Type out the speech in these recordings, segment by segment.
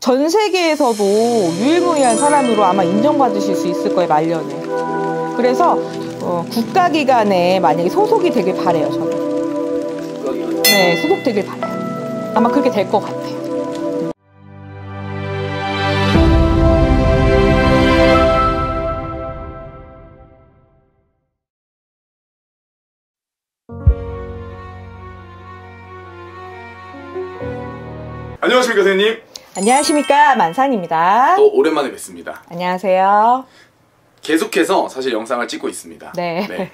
전 세계에서도 유일무이한 사람으로 아마 인정받으실 수 있을 거예요, 말년에. 그래서 국가기관에 만약에 소속이 되길 바래요, 저는. 국가기관? 네, 소속되길 바래요. 아마 그렇게 될 것 같아요. 안녕하십니까, 선생님. 안녕하십니까, 만산입니다. 또 오랜만에 뵙습니다. 안녕하세요. 계속해서 사실 영상을 찍고 있습니다. 네.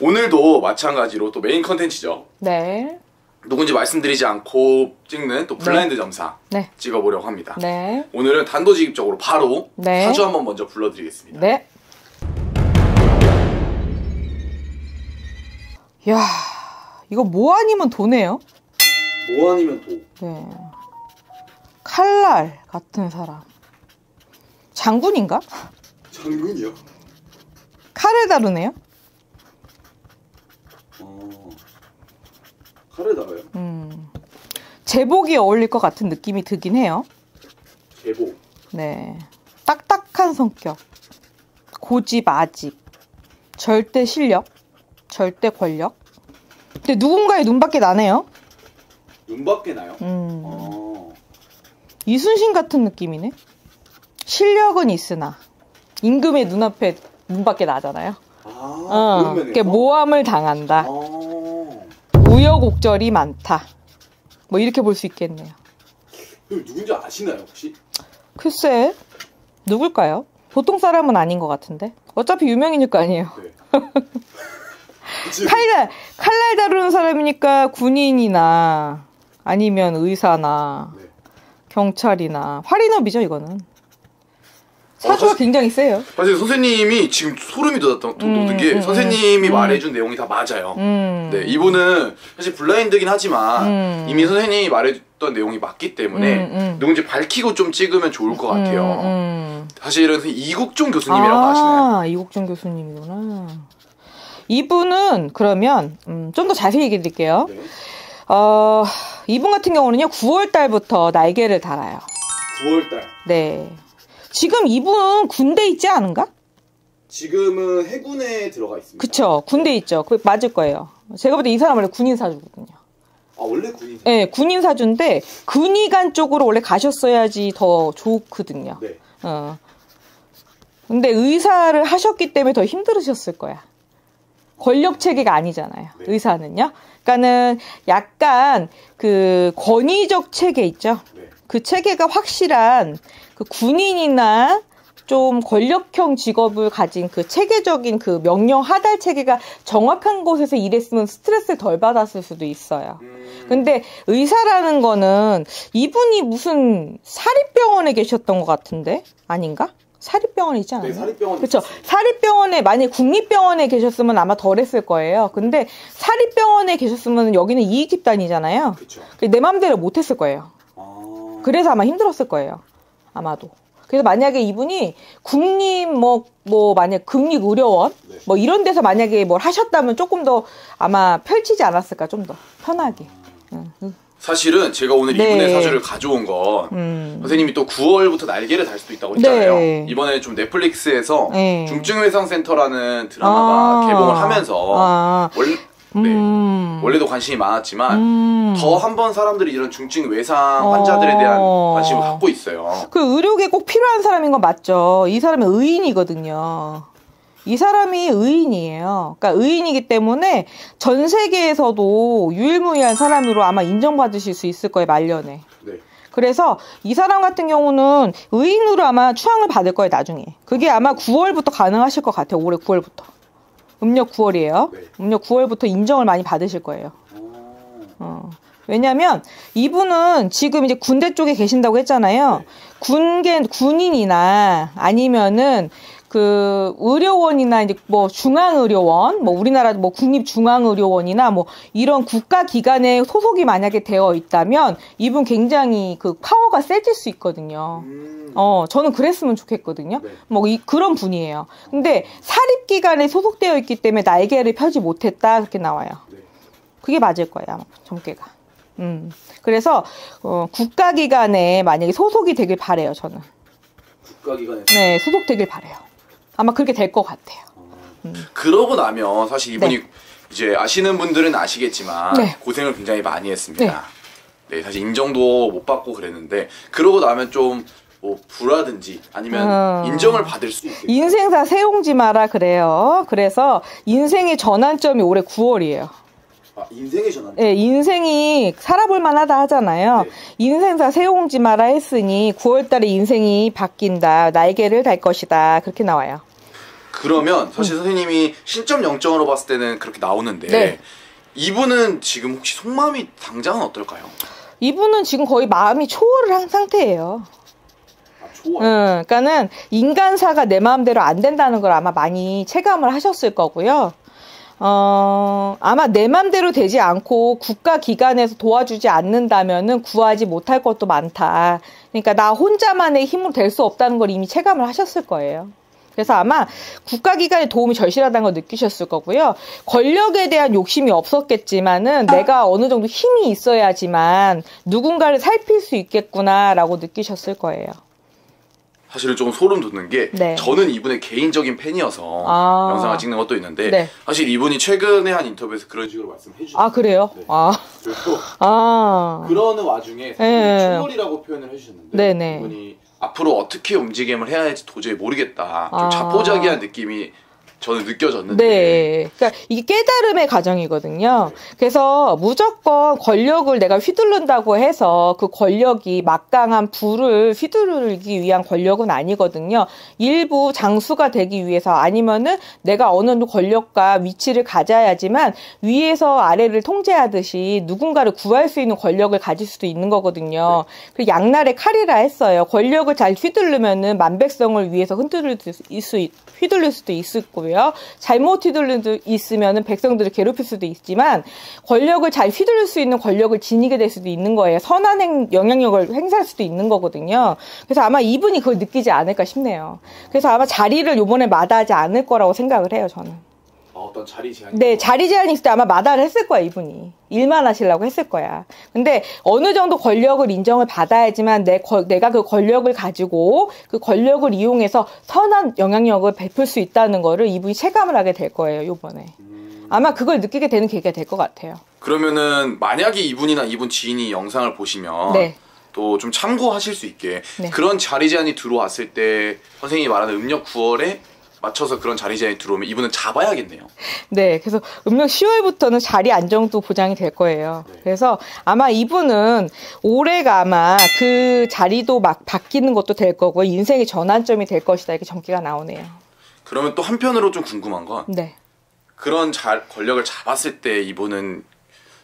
오늘도 마찬가지로 또 메인 컨텐츠죠. 네. 누군지 말씀드리지 않고 찍는 또 블라인드 점사 네. 찍어보려고 합니다. 네. 오늘은 단도직입적으로 바로 네. 사주 한번 먼저 불러드리겠습니다. 네. 야, 이거 뭐 아니면 도네요? 뭐 아니면 도? 네. 칼날 같은 사람. 장군인가? 장군이요? 칼을 다루네요? 칼을 다뤄요? 제복이 어울릴 것 같은 느낌이 들긴 해요. 제복? 네. 딱딱한 성격. 고집, 아집. 절대 실력. 절대 권력. 근데 누군가의 눈밖에 나네요? 눈밖에 나요? 이순신 같은 느낌이네. 실력은 있으나 임금의 눈앞에 눈밖에 나잖아요. 그런 면에서? 모함을 당한다. 우여곡절이 많다. 뭐 이렇게 볼 수 있겠네요. 누군지 아시나요, 혹시? 글쎄, 누굴까요? 보통 사람은 아닌 것 같은데. 어차피 유명인일 거 아니에요. 네. 칼날 다루는 사람이니까 군인이나 아니면 의사나 네. 경찰이나 활인업이죠, 이거는. 사주가 굉장히 세요. 사실 선생님이 지금 소름이 돋는 게 선생님이 말해준 내용이 다 맞아요. 네, 이분은 사실 블라인드긴 하지만 이미 선생님이 말해줬던 내용이 맞기 때문에 누군지 밝히고 좀 찍으면 좋을 것 같아요. 사실은 이국종 교수님이라고 아시나요? 이국종 교수님이구나. 이분은 그러면 좀 더 자세히 얘기해 드릴게요. 네. 이분 같은 경우는요, 9월달부터 날개를 달아요. 9월달. 네. 지금 이분 군대 있지 않은가? 지금은 해군에 들어가 있습니다. 그쵸. 군대 있죠. 그 맞을 거예요. 제가 볼 때 이 사람 원래 군인 사주거든요. 아, 원래 군인 사주? 네, 군인 사주인데 군의관 쪽으로 원래 가셨어야지 더 좋거든요. 네. 근데 의사를 하셨기 때문에 더 힘들으셨을 거야. 권력 체계가 아니잖아요. 네. 의사는요. 그러니까는 약간 그 권위적 체계 있죠. 네. 그 체계가 확실한 그 군인이나 좀 권력형 직업을 가진 그 체계적인 그 명령 하달 체계가 정확한 곳에서 일했으면 스트레스를 덜 받았을 수도 있어요. 근데 의사라는 거는 이분이 무슨 사립병원에 계셨던 것 같은데? 아닌가? 사립병원에 있지 않아요? 네, 사립병원에 그렇죠. 있었어요. 사립병원에 만약 국립병원에 계셨으면 아마 덜 했을 거예요. 근데 사립병원에 계셨으면 여기는 이익 집단이잖아요. 그렇죠. 내 맘대로 못 했을 거예요. 그래서 아마 힘들었을 거예요. 아마도. 그래서 만약에 이분이 만약 국립의료원 네. 뭐 이런 데서 만약에 뭘 하셨다면 조금 더 아마 펼치지 않았을까, 좀 더 편하게. 사실은 제가 오늘 네. 이분의 사주를 가져온 건 선생님이 또 9월부터 날개를 달 수도 있다고 했잖아요. 네. 이번에 좀 넷플릭스에서 네. 중증외상센터라는 드라마가 개봉을 하면서 원래도 관심이 많았지만 더 한 번 사람들이 이런 중증 외상 환자들에 대한 관심을 갖고 있어요. 그 의료계 꼭 필요한 사람인 건 맞죠. 이 사람은 의인이거든요. 이 사람이 의인이에요. 그러니까 의인이기 때문에 전 세계에서도 유일무이한 사람으로 아마 인정받으실 수 있을 거예요, 말년에. 네. 그래서 이 사람 같은 경우는 의인으로 아마 추앙을 받을 거예요, 나중에. 그게 아마 9월부터 가능하실 것 같아요, 올해 9월부터. 음력 9월이에요. 네. 음력 9월부터 인정을 많이 받으실 거예요. 왜냐면 이분은 지금 이제 군대 쪽에 계신다고 했잖아요. 네. 군인이나 아니면은 그 의료원이나 이제 뭐 중앙의료원, 뭐 우리나라 뭐 국립중앙의료원이나 뭐 이런 국가기관에 소속이 만약에 되어 있다면 이분 굉장히 그 파워가 세질 수 있거든요. 저는 그랬으면 좋겠거든요. 네. 뭐 그런 분이에요. 근데 사립기관에 소속되어 있기 때문에 날개를 펴지 못했다 그렇게 나와요. 네. 그게 맞을 거예요, 아마 점괘가. 그래서 국가기관에 만약에 소속이 되길 바래요, 저는. 국가기관에? 네, 소속되길 바래요. 아마 그렇게 될 것 같아요. 그러고 나면 사실 이분이 네. 이제 아시는 분들은 아시겠지만 네. 고생을 굉장히 많이 했습니다. 네, 사실 인정도 못 받고 그랬는데 그러고 나면 좀 뭐 부라든지 아니면 인정을 받을 수 있겠죠. 인생사 세옹지 마라 그래요. 그래서 인생의 전환점이 올해 9월이에요. 아, 인생의 전환? 네, 인생이 살아볼 만하다 하잖아요. 네. 인생사 세옹지 마라 했으니 9월달에 인생이 바뀐다. 날개를 달 것이다. 그렇게 나와요. 그러면 사실 선생님이 신점 영점으로 봤을 때는 그렇게 나오는데 네. 이분은 지금 혹시 속마음이 당장은 어떨까요? 이분은 지금 거의 마음이 초월을 한 상태예요. 그러니까는 인간사가 내 마음대로 안 된다는 걸 아마 많이 체감을 하셨을 거고요. 아마 내 마음대로 되지 않고 국가기관에서 도와주지 않는다면은 구하지 못할 것도 많다. 그러니까 나 혼자만의 힘으로 될 수 없다는 걸 이미 체감을 하셨을 거예요. 그래서 아마 국가기관의 도움이 절실하다는 걸 느끼셨을 거고요. 권력에 대한 욕심이 없었겠지만은 내가 어느 정도 힘이 있어야지만 누군가를 살필 수 있겠구나라고 느끼셨을 거예요. 사실은 좀 소름 돋는 게 네. 저는 이분의 개인적인 팬이어서 영상을 찍는 것도 있는데 네. 사실 이분이 최근에 한 인터뷰에서 그런 식으로 말씀해 주셨어요. 아, 그래요? 네. 그래서 그러는 와중에 네. 초월이라고 표현을 해주셨는데 네네. 이분이 앞으로 어떻게 움직임을 해야 할지 도저히 모르겠다. 좀 아. 자포자기한 느낌이 저는 느껴졌는데 네. 그러니까 이게 깨달음의 과정이거든요. 그래서 무조건 권력을 내가 휘두른다고 해서 그 권력이 막강한 부를 휘두르기 위한 권력은 아니거든요. 일부 장수가 되기 위해서 아니면은 내가 어느 정도 권력과 위치를 가져야지만 위에서 아래를 통제하듯이 누군가를 구할 수 있는 권력을 가질 수도 있는 거거든요. 그 양날의 칼이라 했어요. 권력을 잘 휘두르면은 만백성을 위해서 휘둘릴 수도 있을 거고요. 잘못 휘둘릴 수 있으면 백성들을 괴롭힐 수도 있지만 권력을 잘 휘둘릴 수 있는 권력을 지니게 될 수도 있는 거예요. 선한 영향력을 행사할 수도 있는 거거든요. 그래서 아마 이분이 그걸 느끼지 않을까 싶네요. 그래서 아마 자리를 이번에 마다하지 않을 거라고 생각을 해요, 저는. 어떤 자리 제한이? 네, 자리 제한이 있을 때 아마 마다를 했을 거야, 이분이. 일만 하시려고 했을 거야. 근데 어느 정도 권력을 인정을 받아야지만 내가 그 권력을 가지고 그 권력을 이용해서 선한 영향력을 베풀 수 있다는 거를 이분이 체감을 하게 될 거예요, 이번에. 아마 그걸 느끼게 되는 계기가 될 것 같아요. 그러면은 만약에 이분이나 이분 지인이 영상을 보시면 네. 또 좀 참고하실 수 있게 네. 그런 자리 제한이 들어왔을 때 선생님이 말하는 음력 9월에 맞춰서 그런 자리 제한이 들어오면 이분은 잡아야겠네요. 네, 그래서 음력 10월부터는 자리 안정도 보장이 될 거예요. 네. 그래서 아마 이분은 올해가 아마 그 자리도 막 바뀌는 것도 될 거고 인생의 전환점이 될 것이다 이렇게 전기가 나오네요. 그러면 또 한편으로 좀 궁금한 건 네. 그런 권력을 잡았을 때 이분은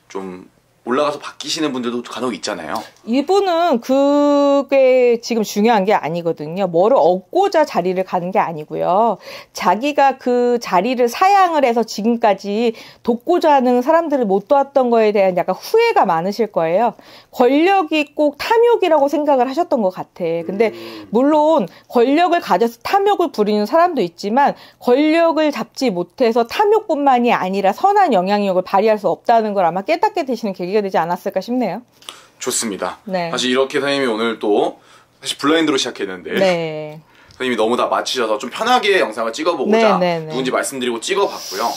좀 올라가서 바뀌시는 분들도 간혹 있잖아요. 이분은 그게 지금 중요한 게 아니거든요. 뭐를 얻고자 자리를 가는 게 아니고요. 자기가 그 자리를 사양을 해서 지금까지 돕고자 하는 사람들을 못 도왔던 거에 대한 약간 후회가 많으실 거예요. 권력이 꼭 탐욕이라고 생각을 하셨던 것 같아. 근데 물론 권력을 가져서 탐욕을 부리는 사람도 있지만 권력을 잡지 못해서 탐욕뿐만이 아니라 선한 영향력을 발휘할 수 없다는 걸 아마 깨닫게 되시는 계기가 되지 않았을까 싶네요. 좋습니다. 네. 사실 이렇게 선생님이 오늘 또 사실 블라인드로 시작했는데 네. 선생님이 너무 다 맞히셔서 좀 편하게 영상을 찍어보고자 네. 누군지 말씀드리고 찍어봤고요.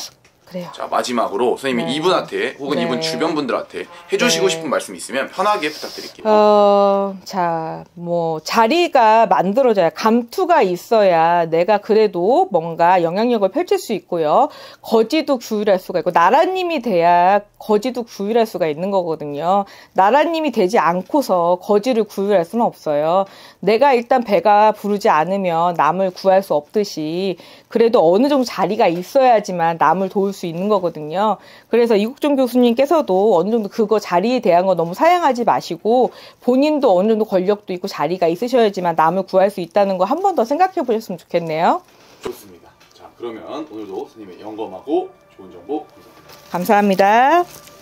그래요. 자, 마지막으로 선생님이 네. 이분한테 혹은 네. 이분 주변 분들한테 해주시고 네. 싶은 말씀 있으면 편하게 부탁드릴게요. 자, 뭐, 자리가 만들어져야, 감투가 있어야 내가 그래도 뭔가 영향력을 펼칠 수 있고요. 거지도 구휼할 수가 있고, 나라님이 돼야 거지도 구휼할 수가 있는 거거든요. 나라님이 되지 않고서 거지를 구휼할 수는 없어요. 내가 일단 배가 부르지 않으면 남을 구할 수 없듯이, 그래도 어느 정도 자리가 있어야지만 남을 도울 수 있는 거거든요. 그래서 이국종 교수님께서도 어느 정도 그거 자리에 대한 거 너무 사양하지 마시고 본인도 어느 정도 권력도 있고 자리가 있으셔야지만 남을 구할 수 있다는 거 한 번 더 생각해 보셨으면 좋겠네요. 좋습니다. 자, 그러면 오늘도 선생님의 영검하고 좋은 정보 감사합니다. 감사합니다.